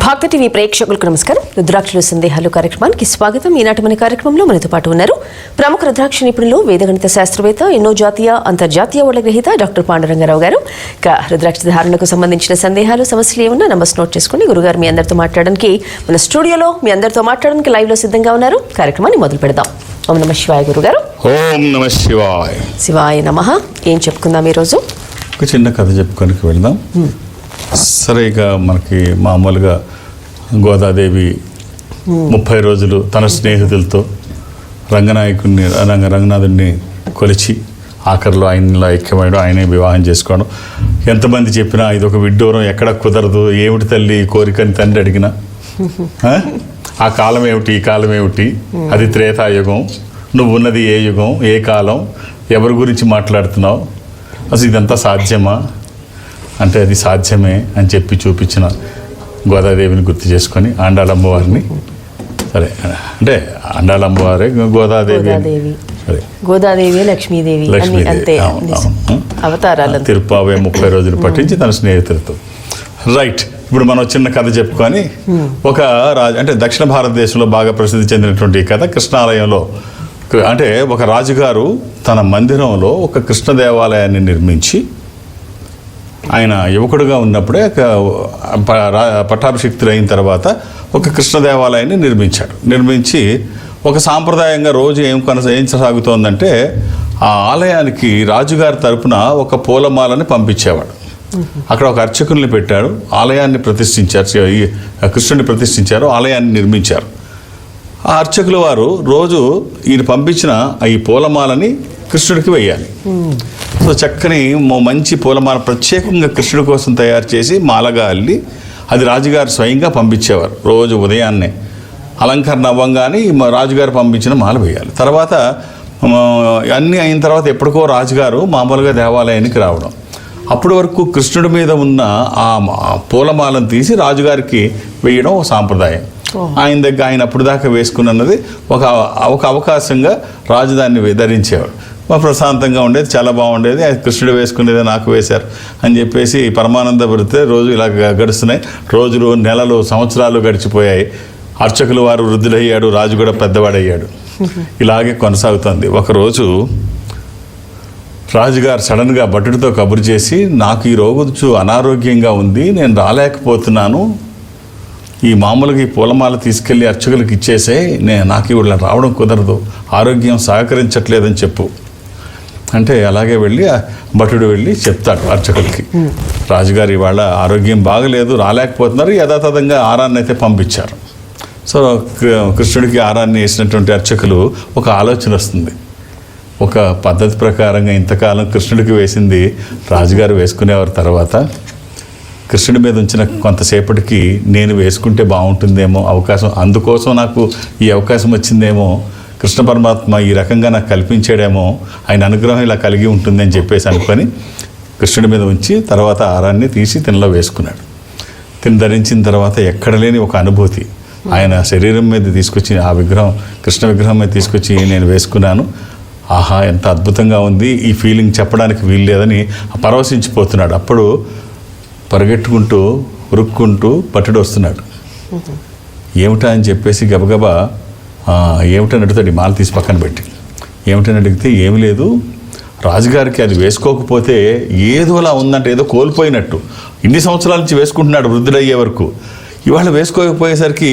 భక్తి టీవీ ప్రేక్షకులకు నమస్కారం. రుద్రాక్షల సందేహాలు కార్యక్రమానికి స్వాగతం. ఈనాటి మన కార్యక్రమంలో మనతో పాటు ఉన్నారు ప్రముఖ రుద్రాక్ష నిపుణులు, వేదగణిత శాస్త్రవేత్త, ఎన్నో జాతీయ అంతర్జాతీయ అవార్డుల గ్రహీత డాక్టర్ పాండురంగారావు గారు. ఇక రుద్రాక్ష ధారణకు సంబంధించిన సందేహాలు, సమస్యలు ఏమన్నా నంబర్స్ నోట్ చేసుకుని గురుగారు మీ అందరితో మాట్లాడడానికి మన స్టూడియోలో లైవ్ లో సిద్ధంగా ఉన్నారు. కార్యక్రమాన్ని మొదలు పెడదాం. ఓం నమ శివాయ గురుగారు. ఓం నమ శివాయ. శివాయ నమః. ఏం చెప్పుకుందాం ఈరోజు? ఒక చిన్న కథ చెప్పుకొని వెళ్దాం. సరే, ఇక మనకి మామూలుగా గోదాదేవి 30 రోజులు తన స్నేహితులతో రంగనాథుడిని కొలిచి ఆఖరిలో ఆయనలో ఐక్యమయ్యడం, ఆయనే వివాహం చేసుకోవడం. ఎంతమంది చెప్పినా ఇది ఒక విడ్డూరం, ఎక్కడ కుదరదు, ఏమిటి తల్లి కోరికని తండ్రి అడిగిన, ఆ కాలం ఏమిటి, ఈ కాలం ఏమిటి, అది త్రేతాయుగం, నువ్వు ఉన్నది ఏ యుగం, ఏ కాలం, ఎవరి గురించి మాట్లాడుతున్నావు, అసలు ఇదంతా సాధ్యమా అంటే అది సాధ్యమే అని చెప్పి చూపించిన గోదాదేవిని గుర్తు చేసుకొని ఆండాళమ్మవారిని, సరే అంటే ఆండాళమ్మవారే గోదాదేవి, సరే గోదాదేవి లక్ష్మీదేవి అవతారాలు, తిరుపావే 30 రోజులు పట్టించి తన స్నేహితులతో. రైట్, ఇప్పుడు మనం చిన్న కథ చెప్పుకొని ఒక రాజు, అంటే దక్షిణ భారతదేశంలో బాగా ప్రసిద్ధి చెందినటువంటి ఈ కథ కృష్ణాలయంలో. అంటే ఒక రాజుగారు తన మందిరంలో ఒక కృష్ణ దేవాలయాన్ని నిర్మించి, ఆయన యువకుడుగా ఉన్నప్పుడే పట్టాభిషిక్తులు అయిన తర్వాత ఒక కృష్ణ దేవాలయాన్ని నిర్మించి ఒక సాంప్రదాయంగా రోజు ఏం సాగుతోందంటే ఆ ఆలయానికి రాజుగారి తరపున ఒక పూలమాలని పంపించేవాడు. అక్కడ ఒక అర్చకుల్ని పెట్టాడు, ఆలయాన్ని ప్రతిష్ఠించారు, కృష్ణుడిని ప్రతిష్ఠించారు, ఆలయాన్ని నిర్మించారు. ఆ అర్చకుల వారు రోజు ఈయన పంపించిన ఈ పూలమాలని కృష్ణుడికి వేయాలి. సో చక్కని మంచి పూలమాల ప్రత్యేకంగా కృష్ణుడి కోసం తయారు చేసి మాలగా అల్లి అది రాజుగారు స్వయంగా పంపించేవారు. రోజు ఉదయాన్నే అలంకరణ అవ్వంగానే రాజుగారు పంపించిన మాల వేయాలి. తర్వాత అన్నీ అయిన తర్వాత ఎప్పటికో రాజుగారు మామూలుగా దేవాలయానికి రావడం. అప్పటి వరకు కృష్ణుడి మీద ఉన్న ఆ పూలమాలను తీసి రాజుగారికి వేయడం సాంప్రదాయం. ఆయన అప్పుడు దాకా వేసుకున్నది ఒక అవకాశంగా రాజధానిని ధరించేవాడు. ప్రశాంతంగా ఉండేది, చాలా బాగుండేది. కృష్ణుడు వేసుకునేది నాకు వేశారు అని చెప్పేసి పరమానంద పడితే రోజు ఇలా గడుస్తున్నాయి. రోజులు, నెలలు, సంవత్సరాలు గడిచిపోయాయి. అర్చకులు వారు వృద్ధుడయ్యాడు, రాజు కూడా పెద్దవాడయ్యాడు. ఇలాగే కొనసాగుతుంది. ఒకరోజు రాజుగారు సడన్గా భటుడితో కబురు చేసి, నాకు ఈ రోజు అనారోగ్యంగా ఉంది, నేను రాలేకపోతున్నాను, ఈ మామూలుగా ఈ పూలమాల తీసుకెళ్ళి అర్చకులకు ఇచ్చేసే, నాకు ఇవాళ రావడం కుదరదు, ఆరోగ్యం సహకరించట్లేదని చెప్పు అంటే, అలాగే వెళ్ళి భటుడు వెళ్ళి చెప్తాడు అర్చకులకి, రాజుగారు ఇవాళ ఆరోగ్యం బాగలేదు, రాలేకపోతున్నారు. యథాతథంగా ఆరాన్ని అయితే పంపించారు. సో కృష్ణుడికి ఆరాన్ని వేసినటువంటి అర్చకులు ఒక ఆలోచన వస్తుంది. ఒక పద్ధతి ప్రకారంగా ఇంతకాలం కృష్ణుడికి వేసింది రాజుగారు వేసుకునేవారు, తర్వాత కృష్ణుడి మీద ఉంచిన కొంతసేపటికి నేను వేసుకుంటే బాగుంటుందేమో అవకాశం, అందుకోసం నాకు ఈ అవకాశం వచ్చిందేమో, కృష్ణ పరమాత్మ ఈ రకంగా నాకు కల్పించాడేమో, ఆయన అనుగ్రహం ఇలా కలిగి ఉంటుందని చెప్పేసి అనుకొని కృష్ణుడి మీద ఉంచి తర్వాత ఆరాన్ని తీసి తినలో వేసుకున్నాడు. ధరించిన తర్వాత ఎక్కడ లేని ఒక అనుభూతి ఆయన శరీరం మీద తీసుకొచ్చి, ఆ విగ్రహం కృష్ణ విగ్రహం మీద తీసుకొచ్చి నేను వేసుకున్నాను, ఆహా ఎంత అద్భుతంగా ఉంది, ఈ ఫీలింగ్ చెప్పడానికి వీలు లేదని పరవశించిపోతున్నాడు. అప్పుడు పరిగెట్టుకుంటూ ఉరుక్కుంటూ భటుడు వస్తున్నాడు. ఏమిటా అని చెప్పేసి గబగబా ఏమిటని అడుగుతాడు, మాల తీసి పక్కన పెట్టి. ఏమిటని అడిగితే ఏమి లేదు, రాజుగారికి అది వేసుకోకపోతే ఏదోలా ఉందంటే, ఏదో కోల్పోయినట్టు, ఇన్ని సంవత్సరాల నుంచి వేసుకుంటున్నాడు వృద్ధుడయ్యే వరకు, ఇవాళ వేసుకోకపోయేసరికి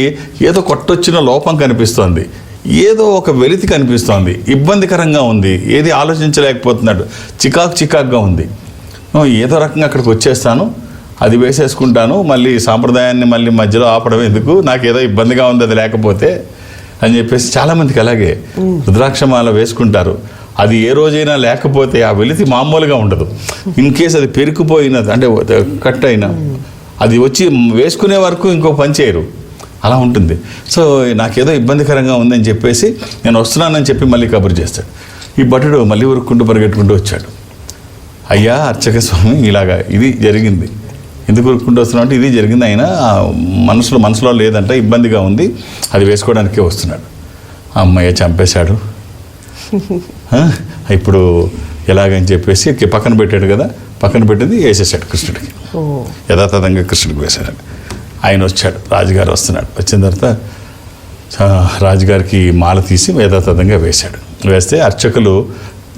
ఏదో కొట్టొచ్చిన లోపం కనిపిస్తోంది, ఏదో ఒక వెలితి కనిపిస్తోంది, ఇబ్బందికరంగా ఉంది, ఏది ఆలోచించలేకపోతున్నాడు, చికాకుగా ఉంది. ఏదో రకంగా అక్కడికి వచ్చేస్తాను, అది వేసేసుకుంటాను, మళ్ళీ సాంప్రదాయాన్ని మళ్ళీ మధ్యలో ఆపడం ఎందుకు, నాకు ఏదో ఇబ్బందిగా ఉంది అది లేకపోతే అని చెప్పేసి చాలామందికి అలాగే రుద్రాక్షమాల వేసుకుంటారు. అది ఏ రోజైనా లేకపోతే ఆ వెలితి మామూలుగా ఉండదు. ఇన్ కేస్ అది పెరిగిపోయినది అంటే కట్ అయినా అది వచ్చి వేసుకునే వరకు ఇంకో పని చేయరు, అలా ఉంటుంది. సో నాకేదో ఇబ్బందికరంగా ఉందని చెప్పేసి నేను వస్తున్నానని చెప్పి మళ్ళీ కబురు చేస్తాడు. ఈ భటుడు మళ్ళీ ఉరుక్కుంటూ పరిగెట్టుకుంటూ వచ్చాడు. అయ్యా అర్చక స్వామి, ఇలాగా ఇది జరిగింది, ఎందుకు ఉరుక్కుంటూ వస్తున్నావు అంటే ఇది జరిగింది, ఆయన మనసులో లేదంటే ఇబ్బందిగా ఉంది, అది వేసుకోవడానికే వస్తున్నాడు. అమ్మయ్య చంపేశాడు, ఇప్పుడు ఎలాగని చెప్పేసి పక్కన పెట్టాడు కదా, పక్కన పెట్టింది వేసేసాడు కృష్ణుడికి. యథాతథంగా కృష్ణుడికి వేసాడు. ఆయన వచ్చాడు, రాజుగారు వస్తున్నాడు. వచ్చిన తర్వాత రాజుగారికి మాల తీసి యథాతథంగా వేశాడు. వేస్తే అర్చకులు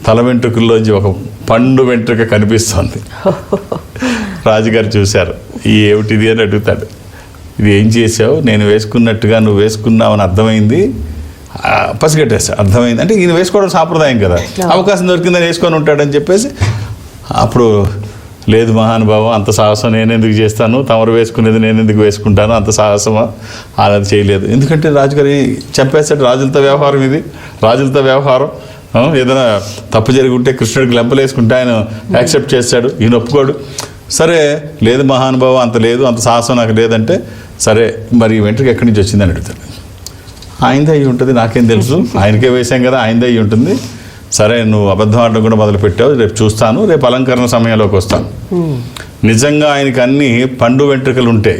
తల వెంట్రుకల్లోంచి ఒక పండు వెంట్రుక కనిపిస్తోంది. రాజుగారు చూశారు, ఈ ఏమిటిది అని అడుగుతాడు. ఇది ఏం చేసావు, నేను వేసుకున్నట్టుగా నువ్వు వేసుకున్నావు అని అర్థమైంది, పసిగట్టేస్తా అర్థమైంది. అంటే ఈయన వేసుకోవడం సాంప్రదాయం కదా, అవకాశం దొరికిందని వేసుకొని ఉంటాడని చెప్పేసి, అప్పుడు లేదు మహానుభావం, అంత సాహసం నేను ఎందుకు చేస్తాను, తమరు వేసుకునేది నేను ఎందుకు వేసుకుంటాను, అంత సాహసమా అలా చేయలేదు. ఎందుకంటే రాజుగారి చంపేస్తాడు. రాజులతో వ్యవహారం ఇది, రాజులతో వ్యవహారం. ఏదైనా తప్పు జరిగి ఉంటే కృష్ణుడికి లెంపలేసుకుంటే ఆయన యాక్సెప్ట్ చేస్తాడు, ఈయన ఒప్పుకోడు. సరే లేదు మహానుభావం, అంత లేదు, అంత సాహసం నాకు లేదంటే, సరే మరి వెంట్రుక ఎక్కడి నుంచి వచ్చిందని అడుగుతాడు. ఆయనదే అయ్యి ఉంటుంది, నాకేం తెలుసు, ఆయనకే వేసాం కదా, ఆయనదే అయ్యి ఉంటుంది. సరే నువ్వు అబద్ధం ఆడడం కూడా మొదలుపెట్టావు, రేపు చూస్తాను, రేపు అలంకరణ సమయంలోకి వస్తాను. నిజంగా ఆయనకి అన్ని పండు వెంట్రుకలు ఉంటే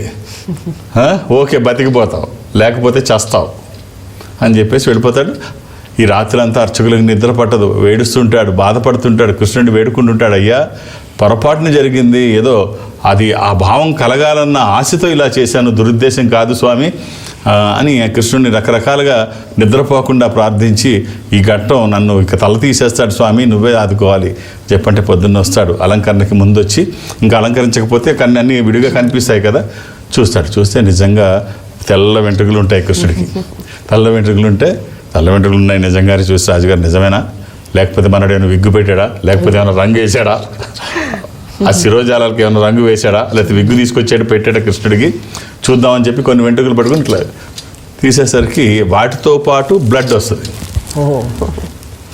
ఓకే బతికిపోతావు, లేకపోతే చస్తావు అని చెప్పేసి వెళ్ళిపోతాడు. ఈ రాత్రి అంతా అర్చకులకు నిద్ర పట్టదు, వేడుస్తుంటాడు, బాధపడుతుంటాడు, కృష్ణుడిని వేడుకుంటుంటాడు. అయ్యా పొరపాటున జరిగింది, ఏదో అది ఆ భావం కలగాలన్న ఆశతో ఇలా చేశాను, దురుద్దేశం కాదు స్వామి అని కృష్ణుడిని రకరకాలుగా నిద్రపోకుండా ప్రార్థించి, ఈ ఘట్టం నన్ను ఇక తల తీసేస్తాడు స్వామి, నువ్వే ఆదుకోవాలి చెప్పంటే పొద్దున్న వస్తాడు. అలంకరణకి ముందు వచ్చి, ఇంకా అలంకరించకపోతే అన్నీ విడిగా కనిపిస్తాయి కదా, చూస్తాడు. చూస్తే నిజంగా తెల్ల వెంట్రుకలు ఉంటాయి కృష్ణుడికి. తెల్ల వెంట్రుకలు ఉన్నాయి నిజంగానే. చూస్తే రాజుగారు నిజమేనా, లేకపోతే మనడు ఏమైనా విగ్గు పెట్టాడా, లేకపోతే ఏమైనా రంగు వేసాడా, ఆ శిరోజాలకు ఏమైనా రంగు వేశాడా, లేకపోతే విగ్గు తీసుకొచ్చాడు పెట్టాడా కృష్ణుడికి, చూద్దామని చెప్పి కొన్ని వెంట్రుకలు పట్టుకుని ఇట్లా తీసేసరికి వాటితో పాటు బ్లడ్ వస్తుంది.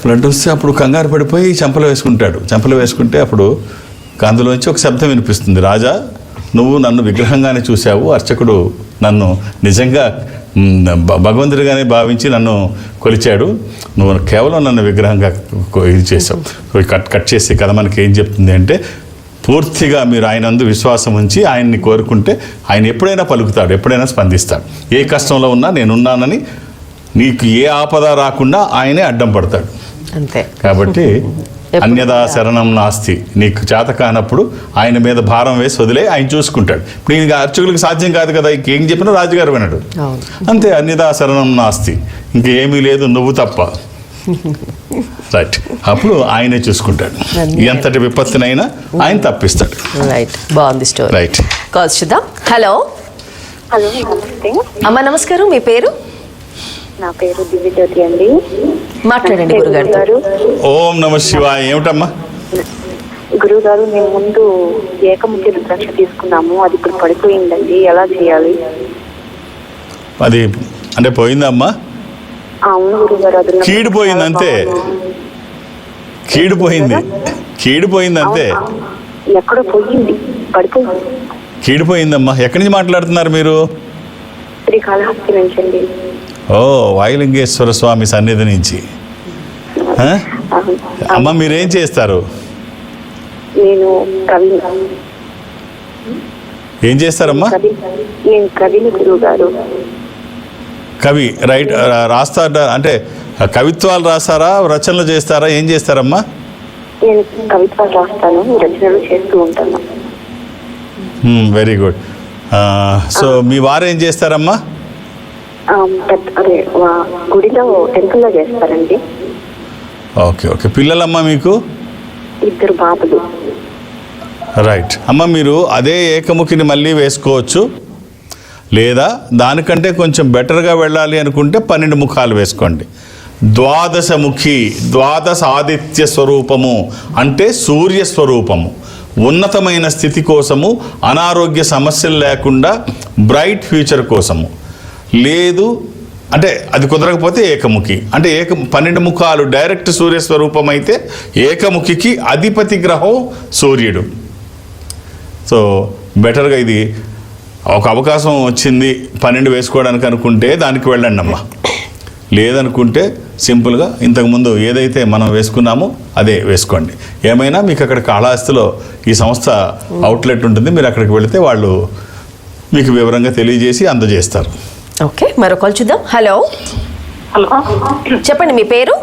బ్లడ్ వస్తే అప్పుడు కంగారు పడిపోయి చెంపలు వేసుకుంటాడు. చెంపలు వేసుకుంటే అప్పుడు అందులోంచి ఒక శబ్దం వినిపిస్తుంది. రాజా, నువ్వు నన్ను విగ్రహంగానే చూశావు, అర్చకుడు నన్ను నిజంగా భగవంతుడిగానే భావించి నన్ను కొలిచాడు, నువ్వు కేవలం నన్ను విగ్రహంగా ఇది చేసావు. కట్ చేసే కథ మనకి ఏం చెప్తుంది అంటే, పూర్తిగా మీరు ఆయనందు విశ్వాసం ఉంచి ఆయన్ని కోరుకుంటే ఆయన ఎప్పుడైనా పలుకుతాడు, ఎప్పుడైనా స్పందిస్తాడు. ఏ కష్టంలో ఉన్నా నేనున్నానని, నీకు ఏ ఆపద రాకుండా ఆయనే అడ్డం పడతాడు. అంతే. కాబట్టి అన్యదా శరణం నాస్తి, నీకు చేత కానప్పుడు ఆయన మీద భారం వేసి వదిలే, ఆయన చూసుకుంటాడు. ఇప్పుడు ఇంకా అర్చకులకు సాధ్యం కాదు కదా, ఇంకేం చెప్పినా రాజుగారు వినడు. అంతే, అన్యదా శరణం నాస్తి, ఇంకేమీ లేదు నువ్వు తప్ప. రైట్, అప్పుడు ఆయనే చూసుకుంటాడు, ఎంతటి విపత్తునైనా ఆయన తప్పిస్తాడు. రైట్, బాగుంది స్టోరీ. రైట్, కాల్ చూద్దాం. హలో. హలో, నమస్తే అమ్మ. నమస్కారం, మీ పేరు? నా పేరు దివ్యజ్యోతి అండి. మాట్లాడండి గురుగారు. ఓం నమ శివాయ. ఏమిటమ్మా? గురుగారు, మేము ముందు ఏకముఖి రుద్రాక్ష తీసుకున్నాము, అది ఇప్పుడు పడిపోయిందండి, ఎలా చేయాలి? అది అంటే పోయిందమ్మా? అవును గురుగారు, అది కీడిపోయింది అంతే, కీడిపోయింది అంతే. ఎక్కడో పోయింది, పడిపోయింది. కీడిపోయిందమ్మా. ఎక్కడి నుంచి మాట్లాడుతున్నారు మీరు? శ్రీకాళహస్తి నుంచి అండి. ఓ, వాయులింగేశ్వర స్వామి సన్నిధి నుంచి. అమ్మ, మీరేం చేస్తారు? నేను కవి. ఏం చేస్తారమ్మా? నేను కవిని గురుగారు. కవి, రైట్. రాస్తారా అంటే కవిత్వాలు రాస్తారా, రచనలు చేస్తారా, ఏం చేస్తారమ్మా? నేను కవిత్వాలు రాస్తాను, రచనలు చేస్తూ ఉంటాను. Very good. సో మీ వారు ఏం చేస్తారమ్మా? అదే గుడిలో టెంపుల్లో చేస్తారండి. Okay okay. పిల్లలమ్మా మీకు? 2 బాబులు. రైట్ అమ్మ, మీరు అదే ఏకముఖిని మళ్ళీ వేసుకోవచ్చు, లేదా దానికంటే కొంచెం బెటర్గా వెళ్ళాలి అనుకుంటే 12 ముఖాలు వేసుకోండి. ద్వాదశముఖి, ద్వాదశ ఆదిత్య స్వరూపము అంటే సూర్య స్వరూపము. ఉన్నతమైన స్థితి కోసము, అనారోగ్య సమస్యలు లేకుండా బ్రైట్ ఫ్యూచర్ కోసము. లేదు అంటే అది కుదరకపోతే ఏకముఖి అంటే 12 ముఖాలు డైరెక్ట్ సూర్యస్వరూపం అయితే ఏకముఖికి అధిపతి గ్రహం సూర్యుడు. సో బెటర్గా ఇది ఒక అవకాశం వచ్చింది 12 వేసుకోవడానికి అనుకుంటే దానికి వెళ్ళండి అమ్మా. లేదనుకుంటే సింపుల్గా ఇంతకుముందు ఏదైతే మనం వేసుకున్నామో అదే వేసుకోండి. ఏమైనా మీకు అక్కడ కాళహస్తిలో ఈ సంస్థ అవుట్లెట్ ఉంటుంది, మీరు అక్కడికి వెళితే వాళ్ళు మీకు వివరంగా తెలియజేసి అందజేస్తారు. ఓకే, మరో కాల్ చూద్దాం. హలో. హలో, చెప్పండి మీ పేరు,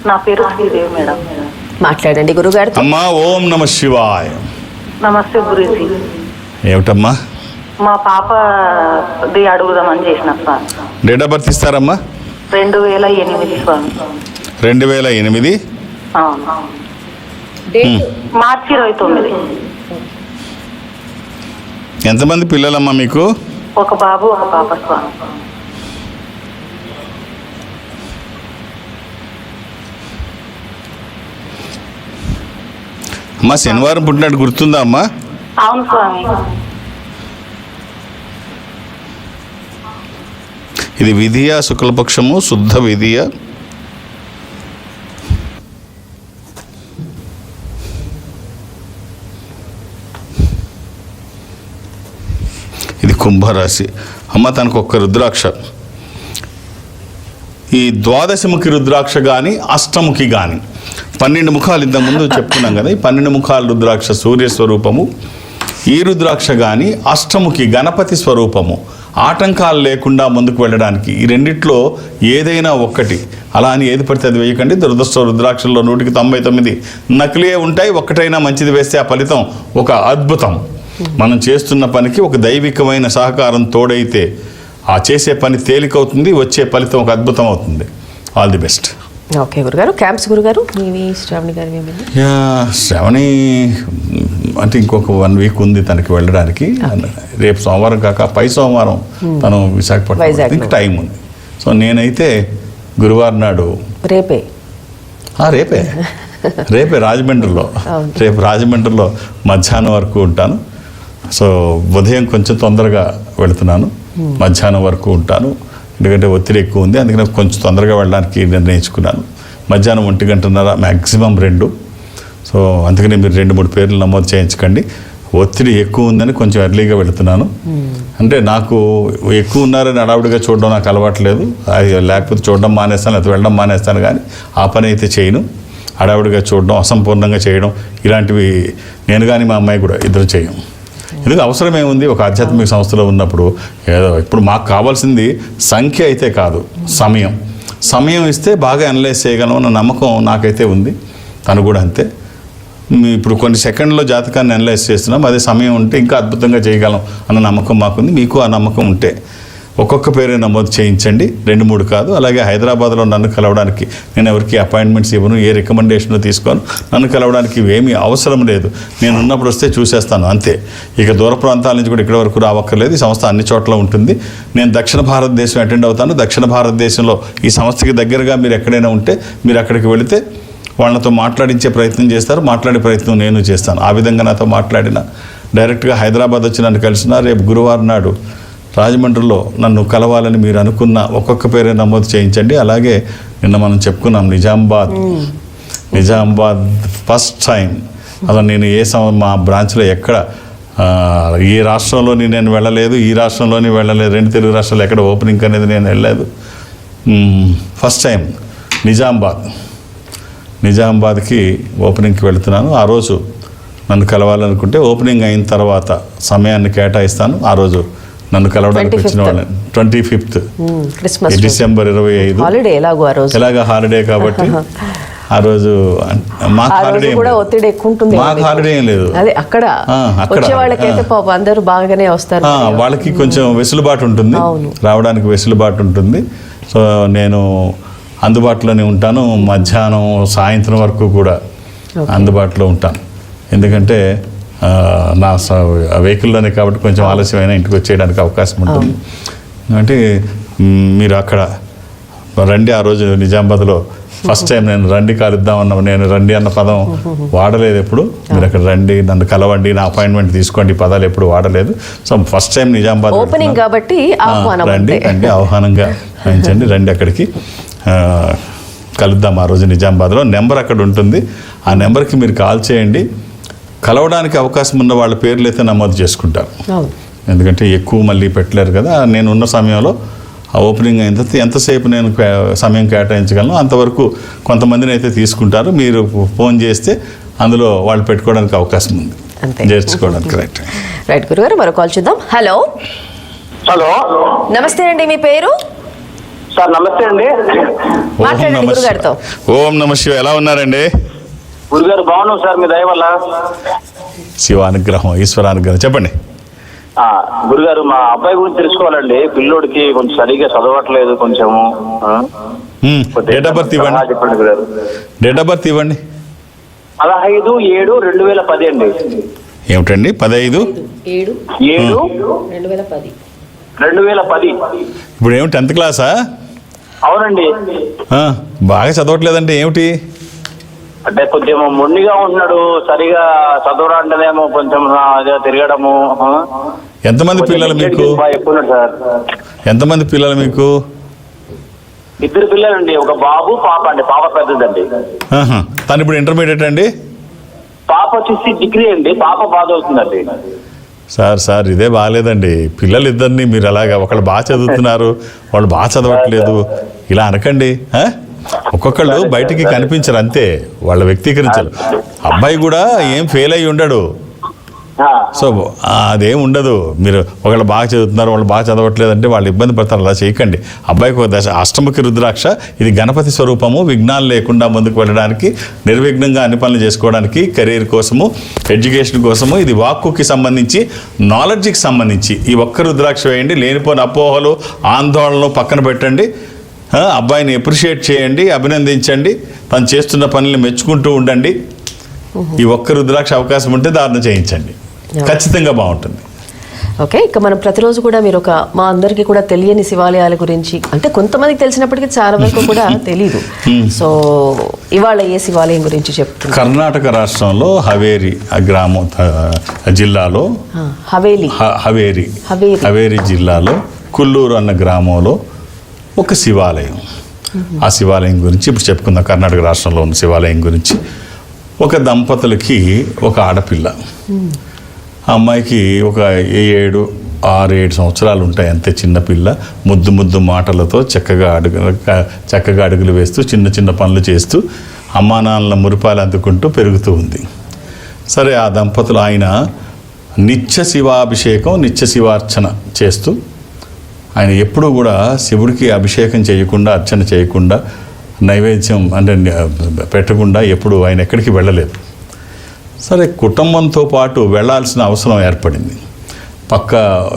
నా పేరు శ్రీదేవి మేడం. మాట్లాడండి గురుగారితో. అమ్మా ఓం నమ శివాయ. నమస్తే గురూజీ. ఏమిటమ్మా? మా పాపది అడుగుదామని చేసిన సార్. డేట్ ఆఫ్ బర్త్ ఇస్తారమ్మా? 2008 స్వామి. 2008. అవును. మార్చి 29. ఎంతమంది పిల్లలమ్మా మీకు? ఒక బాబు ఒక పాప స్వామి. అమ్మా శనివారం పుట్టినట్టు గుర్తుందా అమ్మా? అవును స్వామి. ఇది విధియ శుక్లపక్షము, శుద్ధ విధియ. ఇది కుంభరాశి. అమ్మ తనకు ఒక్క రుద్రాక్ష. ఈ ద్వాదశముఖి రుద్రాక్ష కానీ అష్టముఖి కానీ 12 ముఖాలు ఇంతకుముందు చెప్పుకున్నాం కదా. ఈ 12 ముఖాల రుద్రాక్ష సూర్య స్వరూపము. ఈ రుద్రాక్ష కానీ అష్టముఖి గణపతి స్వరూపము. ఆటంకాలు లేకుండా ముందుకు వెళ్ళడానికి ఈ రెండిట్లో ఏదైనా ఒక్కటి, అలా అని ఏది పడితే అది వేయకండి. దురదృష్ట రుద్రాక్షల్లో 100కి 99 నకిలే ఉంటాయి. ఒక్కటైనా మంచిది వేస్తే ఆ ఫలితం ఒక అద్భుతం. మనం చేస్తున్న పనికి ఒక దైవికమైన సహకారం తోడైతే ఆ చేసే పని తేలికవుతుంది, వచ్చే ఫలితం ఒక అద్భుతం అవుతుంది. All the best. ఓకే గురుగారు. క్యాంప్స్ గురుగారు మీవి, శ్రావణి గారి ఏమైంది? శ్రావణి అంటే ఇంకొక 1 వీక్ ఉంది తనకి వెళ్ళడానికి. రేపు సోమవారం కాక పై సోమవారం తను విశాఖపట్నం, ఇంకా టైం ఉంది. సో నేనైతే గురువారం నాడు రేపే రాజమండ్రిలో, రేపు రాజమండ్రిలో మధ్యాహ్నం వరకు ఉంటాను. సో ఉదయం కొంచెం తొందరగా వెళుతున్నాను, మధ్యాహ్నం వరకు ఉంటాను. ఎందుకంటే ఒత్తిడి ఎక్కువ ఉంది, అందుకని కొంచెం తొందరగా వెళ్ళడానికి నిర్ణయించుకున్నాను. మధ్యాహ్నం 1:30 మ్యాక్సిమం 2. సో అందుకని మీరు 2-3 పేర్లు నమోదు చేయించకండి. ఒత్తిడి ఎక్కువ ఉందని కొంచెం ఎర్లీగా వెళుతున్నాను. అంటే నాకు ఎక్కువ ఉన్నారని హడావుడిగా చూడడం నాకు అలవాట్లేదు. లేకపోతే చూడడం మానేస్తాను, లేకపోతే వెళ్ళడం మానేస్తాను, కానీ ఆ పని అయితే చేయను. హడావుడిగా చూడడం, అసంపూర్ణంగా చేయడం ఇలాంటివి నేను కానీ మా అమ్మాయి కూడా ఇద్దరు చేయం. ఎందుకు అవసరం ఏముంది? ఒక ఆధ్యాత్మిక సంస్థలో ఉన్నప్పుడు ఏదో ఇప్పుడు మాకు కావాల్సింది సంఖ్య అయితే కాదు, సమయం ఇస్తే బాగా అనలైజ్ చేయగలం అన్న నమ్మకం నాకైతే ఉంది. తను కూడా అంతే. ఇప్పుడు కొన్ని సెకండ్లో జాతకాన్ని అనలైజ్ చేస్తున్నాం, అదే సమయం ఉంటే ఇంకా అద్భుతంగా చేయగలం అన్న నమ్మకం మాకుంది. మీకు ఆ నమ్మకం ఉంటే ఒక్కొక్క పేరే నమోదు చేయించండి, 2-3 కాదు. అలాగే హైదరాబాద్లో నన్ను కలవడానికి నేను ఎవరికి అపాయింట్మెంట్స్ ఇవ్వను, ఏ రికమెండేషన్ తీసుకోను. నన్ను కలవడానికి ఏమీ అవసరం లేదు. నేను ఉన్నప్పుడు వస్తే చూసేస్తాను అంతే. ఇక దూర ప్రాంతాల నుంచి కూడా ఇక్కడ వరకు రావక్కర్లేదు. ఈ సంస్థ అన్ని చోట్ల ఉంటుంది. నేను దక్షిణ భారతదేశం అటెండ్ అవుతాను. దక్షిణ భారతదేశంలో ఈ సంస్థకి దగ్గరగా మీరు ఎక్కడైనా ఉంటే మీరు అక్కడికి వెళితే వాళ్ళతో మాట్లాడించే ప్రయత్నం చేస్తారు, మాట్లాడే ప్రయత్నం నేను చేస్తాను. ఆ విధంగా నాతో మాట్లాడిన, డైరెక్ట్గా హైదరాబాద్ వచ్చి నన్ను కలిసిన, రేపు గురువారం నాడు రాజమండ్రిలో నన్ను కలవాలని మీరు అనుకున్న ఒక్కొక్క పేరే నమోదు చేయించండి. అలాగే నిన్న మనం చెప్పుకున్నాం నిజామాబాద్ ఫస్ట్ టైం. అలా నేను మా బ్రాంచ్లో ఎక్కడ ఏ రాష్ట్రంలోని నేను వెళ్ళలేదు, ఈ రాష్ట్రంలోని వెళ్ళలేదు, 2 తెలుగు రాష్ట్రాలు ఎక్కడ ఓపెనింగ్ అనేది నేను వెళ్ళలేదు. ఫస్ట్ టైం నిజామాబాద్కి ఓపెనింగ్కి వెళుతున్నాను. ఆ రోజు నన్ను కలవాలనుకుంటే ఓపెనింగ్ అయిన తర్వాత సమయాన్ని కేటాయిస్తాను. ఆ రోజు నన్ను కలవడానికి వచ్చిన వాళ్ళని 25th డిసెంబర్ 25 ఎలాగ హాలిడే కాబట్టి ఆ రోజు మాకు హాలిడే ఒత్తిడి ఎక్కువ ఉంటుంది. మాకు హాలిడే ఏం లేదు. అక్కడ అందరూ బాగానే వస్తారు, వాళ్ళకి కొంచెం వెసులుబాటు ఉంటుంది, రావడానికి వెసులుబాటు ఉంటుంది. సో నేను అందుబాటులోనే ఉంటాను. మధ్యాహ్నం సాయంత్రం వరకు కూడా అందుబాటులో ఉంటాను. ఎందుకంటే నా వెహికల్లోనే కాబట్టి కొంచెం ఆలస్యమైన ఇంటికి వచ్చేయడానికి అవకాశం ఉంటుంది. అంటే మీరు అక్కడ రండి. ఆ రోజు నిజామాబాద్లో ఫస్ట్ టైం నేను రండి కలుద్దామన్నా, నేను రండి అన్న పదం వాడలేదు ఎప్పుడు. మీరు అక్కడ రండి, నన్ను కలవండి, నా అపాయింట్మెంట్ తీసుకోండి పదాలు ఎప్పుడు వాడలేదు. So first time Nizamabad opening కాబట్టి రండి ఆహ్వానంగా వహించండి, రండి అక్కడికి కలుద్దాం. ఆ రోజు నిజామాబాద్లో నెంబర్ అక్కడ ఉంటుంది. ఆ నెంబర్కి మీరు కాల్ చేయండి. కలవడానికి అవకాశం ఉన్న వాళ్ళ పేర్లు అయితే నమోదు చేసుకుంటారు. ఎందుకంటే ఎక్కువ మళ్ళీ పెట్టలేరు కదా. నేను ఉన్న సమయంలో ఆ ఓపెనింగ్ అయిన తర్వాత ఎంతసేపు నేను సమయం కేటాయించగలను అంతవరకు కొంతమందిని అయితే తీసుకుంటారు. మీరు ఫోన్ చేస్తే అందులో వాళ్ళు పెట్టుకోవడానికి అవకాశం ఉంది, చేర్చుకోవడానికి. రైట్ గురుగారు, మరో కాల్ చూద్దాం. హలో హలో, నమస్తే అండి, మీ పేరు? సార్ నమస్తే అండి. ఓం మాట్లాడండి నమ గురుగారితో. ఓం నమ శివ. ఎలా ఉన్నారండి? గురుగారు బాగున్నాం సార్, మీ దయ వల్ల. శివానుగ్రహం, ఈశ్వరానుగ్రహం. చెప్పండి. గురుగారు, మా అబ్బాయి గురించి తెలుసుకోవాలండి. పిల్లోడికి కొంచెం సరిగ్గా చదవట్లేదు కొంచెము. డేట్ ఆఫ్ బర్త్ ఇవ్వండి. చెప్పండి గురుగారు. డేట్ ఆఫ్ బర్త్ ఇవ్వండి. 15/7/2010 అండి. ఏమిటండి? 15/7/2010. ఇప్పుడు ఏమి 10th క్లాసా? అవునండి. బాగా చదవట్లేదంటే ఏమిటి? అంటే కొంచెం మొండిగా ఉంటున్నాడు, సరిగా చదవరా అంటేనేమో కొంచెం తిరగడము. ఎంతమంది పిల్లలు మీకు? ఎక్కువ సార్. ఎంతమంది పిల్లలు మీకు? 2 పిల్లలండి, ఒక బాబు పాప అండి. పాప పెద్దదండి. తను ఇప్పుడు ఇంటర్మీడియట్ అండి? పాప వచ్చేసి డిగ్రీ అండి. పాప బాగా అవుతుందండి. సార్ ఇదే బాగాలేదండి. పిల్లలు ఇద్దరిని మీరు అలాగా ఒకళ్ళు బాగా చదువుతున్నారు, వాళ్ళు బాగా చదవట్లేదు ఇలా అనకండి. ఒక్కొక్కళ్ళు బయటికి కనిపించరు, అంతే, వాళ్ళ వ్యక్తీకరించరు. అబ్బాయి కూడా ఏం ఫెయిల్ అయ్యి ఉండడు. సో అదేం ఉండదు. మీరు ఒకళ్ళు బాగా చదువుతున్నారు, వాళ్ళు బాగా చదవట్లేదు అంటే వాళ్ళు ఇబ్బంది పడతారు. అలా చేయకండి. అబ్బాయికి ఒక దశ అష్టముఖి రుద్రాక్ష, ఇది గణపతి స్వరూపము. విఘ్నాలు లేకుండా ముందుకు వెళ్ళడానికి, నిర్విఘ్నంగా అన్ని పనులు చేసుకోవడానికి, కెరీర్ కోసము, ఎడ్యుకేషన్ కోసము, ఇది వాక్కుకి సంబంధించి, నాలెడ్జ్కి సంబంధించి ఈ ఒక్క రుద్రాక్ష వేయండి. లేనిపోయిన అపోహలు, ఆందోళనలు పక్కన పెట్టండి. అబ్బాయిని అప్రిషియేట్ చేయండి, అభినందించండి, తను చేస్తున్న పనులను మెచ్చుకుంటూ ఉండండి. ఈ ఒక్క రుద్రాక్ష అవకాశం ఉంటే ధారణ చేయించండి, ఖచ్చితంగా బాగుంటుంది. ఓకే, ఇక మనం ప్రతిరోజు కూడా మీరు మా అందరికీ కూడా తెలియని శివాలయాల గురించి, అంటే కొంతమందికి తెలిసినప్పటికీ చాలా వరకు కూడా తెలీదు. సో ఇవాళ ఏ శివాలయం గురించి చెప్తున్నారు? కర్ణాటక రాష్ట్రంలో హవేరి గ్రామం జిల్లాలో, హవేరి జిల్లాలో కుల్లూరు అన్న గ్రామంలో ఒక శివాలయం. ఆ శివాలయం గురించి ఇప్పుడు చెప్పుకుందాం. కర్ణాటక రాష్ట్రంలో ఉన్న శివాలయం గురించి. ఒక దంపతులకి ఒక ఆడపిల్ల. ఆ అమ్మాయికి ఒక 6-7 సంవత్సరాలు ఉంటాయి, అంతే. చిన్నపిల్ల, ముద్దు మాటలతో చక్కగా అడుగులు వేస్తూ, చిన్న పనులు చేస్తూ, అమ్మా నాన్నల మురిపాలు అందుకుంటూ పెరుగుతూ ఉంది. సరే, ఆ దంపతులు ఆయన నిత్య శివాభిషేకం, నిత్య శివార్చన చేస్తూ, ఆయన ఎప్పుడూ కూడా శివుడికి అభిషేకం చేయకుండా, అర్చన చేయకుండా, నైవేద్యం అంటే పెట్టకుండా ఎప్పుడు ఆయన ఎక్కడికి వెళ్ళలేదు. సరే, కుటుంబంతో పాటు వెళ్ళాల్సిన అవసరం ఏర్పడింది. పక్క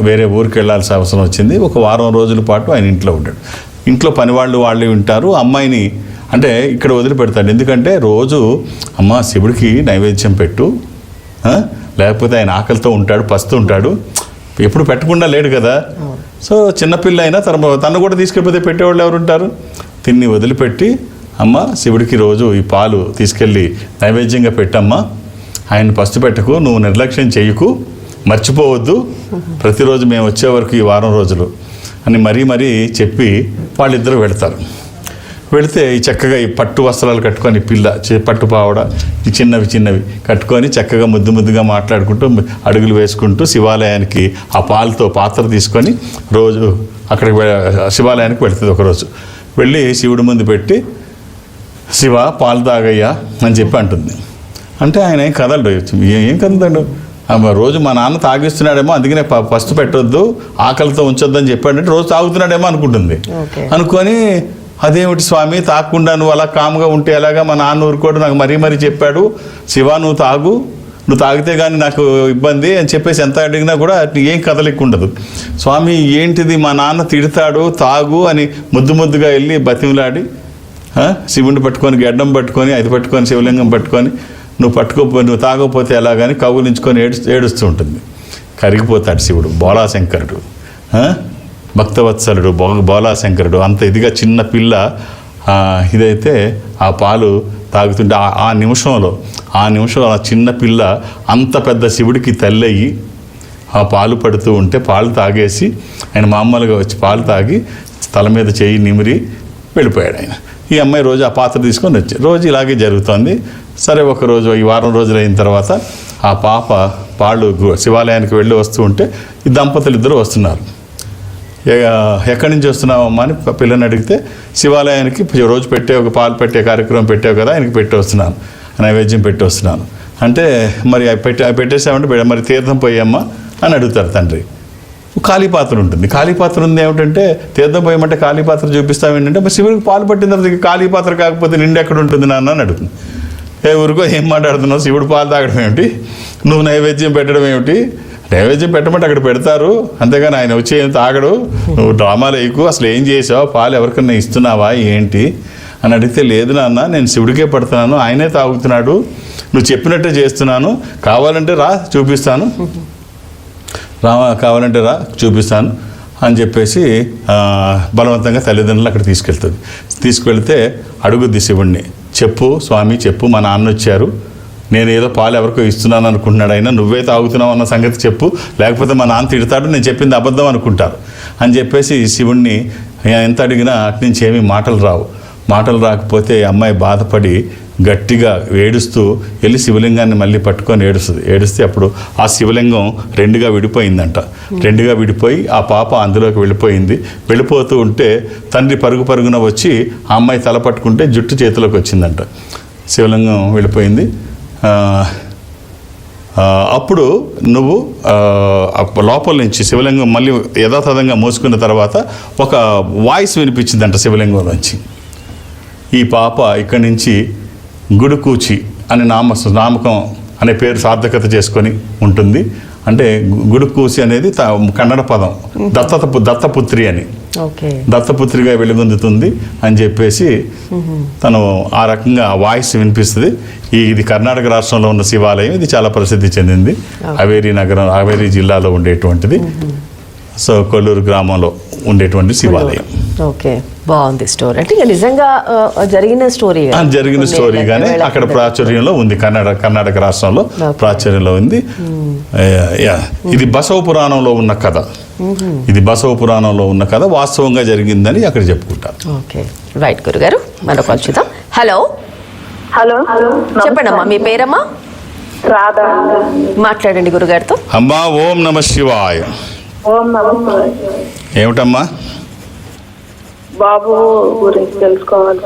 వేరే ఊరికి వెళ్ళాల్సిన అవసరం వచ్చింది. ఒక వారం రోజుల పాటు ఆయన ఇంట్లో ఉంటాడు. ఇంట్లో పనివాళ్ళు వాళ్ళే ఉంటారు. అమ్మాయిని అంటే ఇక్కడ వదిలిపెడతాడు. ఎందుకంటే రోజు అమ్మ శివుడికి నైవేద్యం పెట్టు, లేకపోతే ఆయన ఆకలితో ఉంటాడు, పస్తూ ఉంటాడు, ఎప్పుడు పెట్టకుండా లేడు కదా. సో చిన్నపిల్ల అయినా తను కూడా తీసుకెళ్ళిపోతే పెట్టేవాళ్ళు ఎవరు ఉంటారు? తిన్ని వదిలిపెట్టి, అమ్మ శివుడికి రోజు ఈ పాలు తీసుకెళ్ళి నైవేద్యంగా పెట్టమ్మా, ఆయన పస్తు పెట్టకు, నువ్వు నిర్లక్ష్యం చేయకు, మర్చిపోవద్దు, ప్రతిరోజు మేము వచ్చే వరకు ఈ వారం రోజులు అని మరీ చెప్పి వాళ్ళిద్దరూ వెళతారు. వెళితే ఈ చక్కగా ఈ పట్టు వస్త్రాలు కట్టుకొని, పిల్ల పట్టు పావడ ఈ చిన్నవి కట్టుకొని చక్కగా ముద్దుగా మాట్లాడుకుంటూ, అడుగులు వేసుకుంటూ శివాలయానికి ఆ పాలతో పాత్ర తీసుకొని రోజు అక్కడికి శివాలయానికి వెళుతుంది. ఒకరోజు వెళ్ళి శివుడి ముందు పెట్టి, శివ పాలు తాగయ్యా అని చెప్పి అంటుంది. అంటే ఆయన ఏం కదలడు. ఏం కదలడు? రోజు మా నాన్న తాగిస్తున్నాడేమో, అందుకనే పస్తు పెట్టొద్దు, ఆకలితో ఉంచొద్దని చెప్పాడంటే రోజు తాగుతున్నాడేమో అనుకుంటుంది. అనుకొని, అదేమిటి స్వామి తాగకుండా నువ్వు అలా కామ్గా ఉంటే ఎలాగా, మా నాన్న ఊరుకోడు, నాకు మరీ చెప్పాడు, శివ నువ్వు తాగితే కానీ నాకు ఇబ్బంది అని చెప్పేసి ఎంత అడిగినా కూడా ఏం కదలిక ఉండదు. స్వామి ఏంటిది, మా నాన్న తిడతాడు, తాగు అని ముద్దుగా వెళ్ళి బతిమలాడి శివుడిని పట్టుకొని, గడ్డం పట్టుకొని, అది పట్టుకొని, శివలింగం పట్టుకొని, నువ్వు తాగకపోతే ఎలాగని కౌగులించుకొని ఏడుస్తూ ఉంటుంది. కరిగిపోతాడు శివుడు. బోలాశంకరుడు, భక్తవత్సలుడు, బోలాశంకరుడు. అంత ఇదిగా చిన్న పిల్ల ఇదైతే ఆ పాలు తాగుతుంటే ఆ నిమిషంలో ఆ చిన్న పిల్ల అంత పెద్ద శివుడికి తల్లయ్యి ఆ పాలు పడుతూ ఉంటే పాలు తాగేసి ఆయన మామూలుగా వచ్చి పాలు తాగి తల మీద చేయి నిమిరి వెళ్ళిపోయాడు ఆయన. ఈ అమ్మాయి రోజు ఆ పాత్ర తీసుకొని వచ్చి రోజు ఇలాగే జరుగుతోంది. సరే, ఒకరోజు ఈ వారం రోజులు అయిన తర్వాత ఆ పాప పాలు శివాలయానికి వెళ్ళి వస్తూ ఉంటే ఈ దంపతులు ఇద్దరు వస్తున్నారు. ఎక్కడి నుంచి వస్తున్నావమ్మా అని పిల్లని అడిగితే, శివాలయానికి రోజు పాలు పెట్టే కార్యక్రమం పెట్టావు కదా, ఆయనకి పెట్టి వస్తున్నాను, నైవేద్యం పెట్టి వస్తున్నాను అంటే, మరి అవి పెట్టేసామంటే మరి తీర్థం పోయమ్మా అని అడుగుతారు తండ్రి. ఖాళీ పాత్ర ఉంటుంది. ఖాళీ పాత్ర ఉంది ఏమిటంటే తీర్థం పోయమంటే ఖాళీ పాత్ర చూపిస్తాం ఏంటంటే మరి శివుడికి పాలు పట్టిన తర్వాత ఖాళీ పాత్ర కాకపోతే నిండు ఎక్కడ ఉంటుంది నాన్న అని అడుగుతుంది. ఊరికో ఏం మాట్లాడుతున్నావు, శివుడు పాలు తాగడం ఏమిటి, నువ్వు నైవేద్యం పెట్టడం ఏమిటి, నైవేద్యం పెట్టమంటే అక్కడ పెడతారు, అంతేగాని ఆయన వచ్చి ఏం తాగడు, నువ్వు డ్రామాలు వేయకు, అసలు ఏం చేసావు, పాలు ఎవరికన్నా ఇస్తున్నావా ఏంటి అని అడిగితే లేదు నాన్న నేను శివుడికే పడుతున్నాను, ఆయనే తాగుతున్నాడు, నువ్వు చెప్పినట్టే చేస్తున్నాను, కావాలంటే రా చూపిస్తాను, కావాలంటే రా చూపిస్తాను అని చెప్పేసి బలవంతంగా తల్లిదండ్రులు అక్కడ తీసుకెళ్తే అడుగుద్ది శివుణ్ణి, చెప్పు స్వామి చెప్పు, మా నాన్న వచ్చారు, నేను ఏదో పాలు ఎవరికో ఇస్తున్నాను అనుకుంటున్నాడు, అయినా నువ్వే తాగుతున్నావు అన్న సంగతి చెప్పు, లేకపోతే మా నాన్న తిడతాడు, నేను చెప్పింది అబద్ధం అనుకుంటారు అని చెప్పేసి శివుణ్ణి ఎంత అడిగినా అటు నుంచి ఏమీ మాటలు రాకపోతే అమ్మాయి బాధపడి గట్టిగా ఏడుస్తూ వెళ్ళి శివలింగాన్ని మళ్ళీ పట్టుకొని ఏడుస్తే అప్పుడు ఆ శివలింగం రెండుగా విడిపోయి ఆ పాప అందులోకి వెళ్ళిపోతూ ఉంటే తండ్రి పరుగున వచ్చి ఆ అమ్మాయి తల పట్టుకుంటే జుట్టు చేతిలోకి వచ్చిందంట. శివలింగం వెళ్ళిపోయింది. అప్పుడు నువ్వు లోపల నుంచి శివలింగం మళ్ళీ యథాతథంగా మోసుకున్న తర్వాత ఒక వాయిస్ వినిపించిందంట శివలింగం నుంచి, ఈ పాప ఇక్కడి నుంచి గుడుకూచి అనే నామకం అనే పేరు సార్థకత చేసుకొని ఉంటుంది. అంటే గుడుకూచి అనేది కన్నడ పదం, దత్తపుత్రి అని, దత్తపుత్రిగా వెలుగొందుతుంది అని చెప్పేసి తను ఆ రకంగా వాయిస్ వినిపిస్తుంది. ఇది కర్ణాటక రాష్ట్రంలో ఉన్న శివాలయం, ఇది చాలా ప్రసిద్ధి చెందింది, హవేరీ జిల్లాలో ఉండేటువంటిది, సో కొల్లూరు గ్రామంలో ఉండేటువంటి శివాలయం. ఓకే, బాగుంది స్టోరీ. అంటే నిజంగా జరిగిన స్టోరీగానే అక్కడ ప్రాచుర్యంలో ఉంది, కర్ణాటక రాష్ట్రంలో ప్రాచుర్యంలో ఉంది. ఇది బసవ పురాణంలో ఉన్న కథ, వాస్తవంగా జరిగిందని అక్కడ చెప్పుకుంటారు. ఓకే, రైట్ గురుగారు. మరొక కాల్ చూద్దాం. హలో చెప్పండి అమ్మా, మీ పేరమ్మా? రాధా. మాట్లాడండి గురుగారితో. అమ్మా ఓం నమ శివాయ. ఏమిటమ్మా? బాబు గురించి తెలుసుకోవాలి.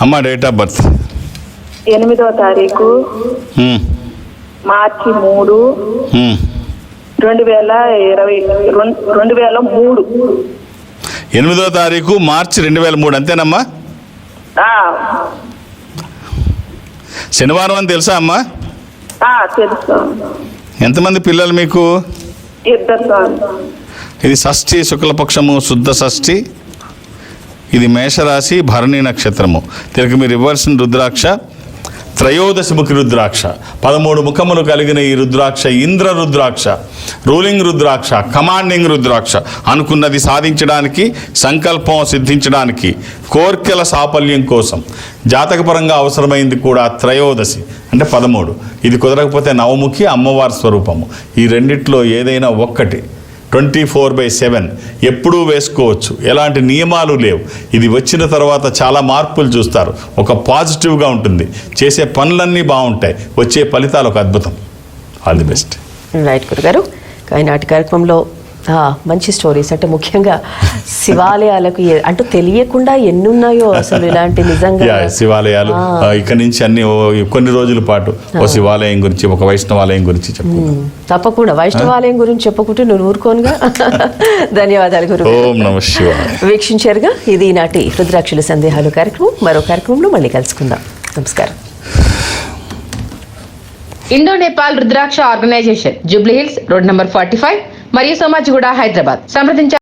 అమ్మా డేట్ ఆఫ్ బర్త్? 8వ తారీఖు మార్చి 3, 2003. 8వ తారీఖు మార్చి 2003, అంతేనమ్మా? శనివారం అని తెలుసా అమ్మా? తెలుసు. ఎంతమంది పిల్లలు మీకు? 2. ఇది షష్ఠి, శుక్లపక్షము, శుద్ధ షష్ఠి. ఇది మేషరాశి, భరణి నక్షత్రము. తిరిగి మీరు ఇవ్వాల్సిన రుద్రాక్ష త్రయోదశముఖి రుద్రాక్ష. 13 ముఖములు కలిగిన ఈ రుద్రాక్ష ఇంద్ర రుద్రాక్ష, రూలింగ్ రుద్రాక్ష, కమాండింగ్ రుద్రాక్ష. అనుకున్నది సాధించడానికి, సంకల్పం సిద్ధించడానికి, కోర్కెల సాఫల్యం కోసం, జాతకపరంగా అవసరమైంది కూడా త్రయోదశి అంటే 13. ఇది కుదరకపోతే నవముఖి, అమ్మవారి స్వరూపము. ఈ రెండిట్లో ఏదైనా ఒక్కటి 24/7 ఎప్పుడూ వేసుకోవచ్చు, ఎలాంటి నియమాలు లేవు. ఇది వచ్చిన తర్వాత చాలా మార్పులు చూస్తారు, ఒక పాజిటివ్గా ఉంటుంది, చేసే పనులన్నీ బాగుంటాయి, వచ్చే ఫలితాలు ఒక అద్భుతం. All the best. రైట్ గురుగారు. ఈనాటి కార్యక్రమంలో మంచి స్టోరీస్, అంటే ముఖ్యంగా శివాలయాలకు అంటూ తెలియకుండా ఎన్నున్నాయో అసలు ఇలాంటి, నిజంగా శివాలయాలు ఇక్కడ నుంచి అన్ని కొన్ని రోజుల పాటు ఓ శివాలయం గురించి, ఒక వైష్ణవాలయం గురించి చెప్పుకుందాం. తప్పకుండా వైష్ణవాలయం గురించి చెప్పుకుంటే నువ్వు ఊరుకోనుగా. ధన్యవాదాలు గురు. ఓం నమః శివాయ. వీక్షించారుగా, ఇది ఈనాటి రుద్రాక్షల సందేహాలు కార్యక్రమం. మరో కార్యక్రమంలో మళ్ళీ కలుసుకుందాం. నమస్కారం. Indo Nepal rudraksha organisation, Jubilee Hills, road number 45 మరియు సోమాజిగూడ, హైదరాబాద్. సంప్రదించారు.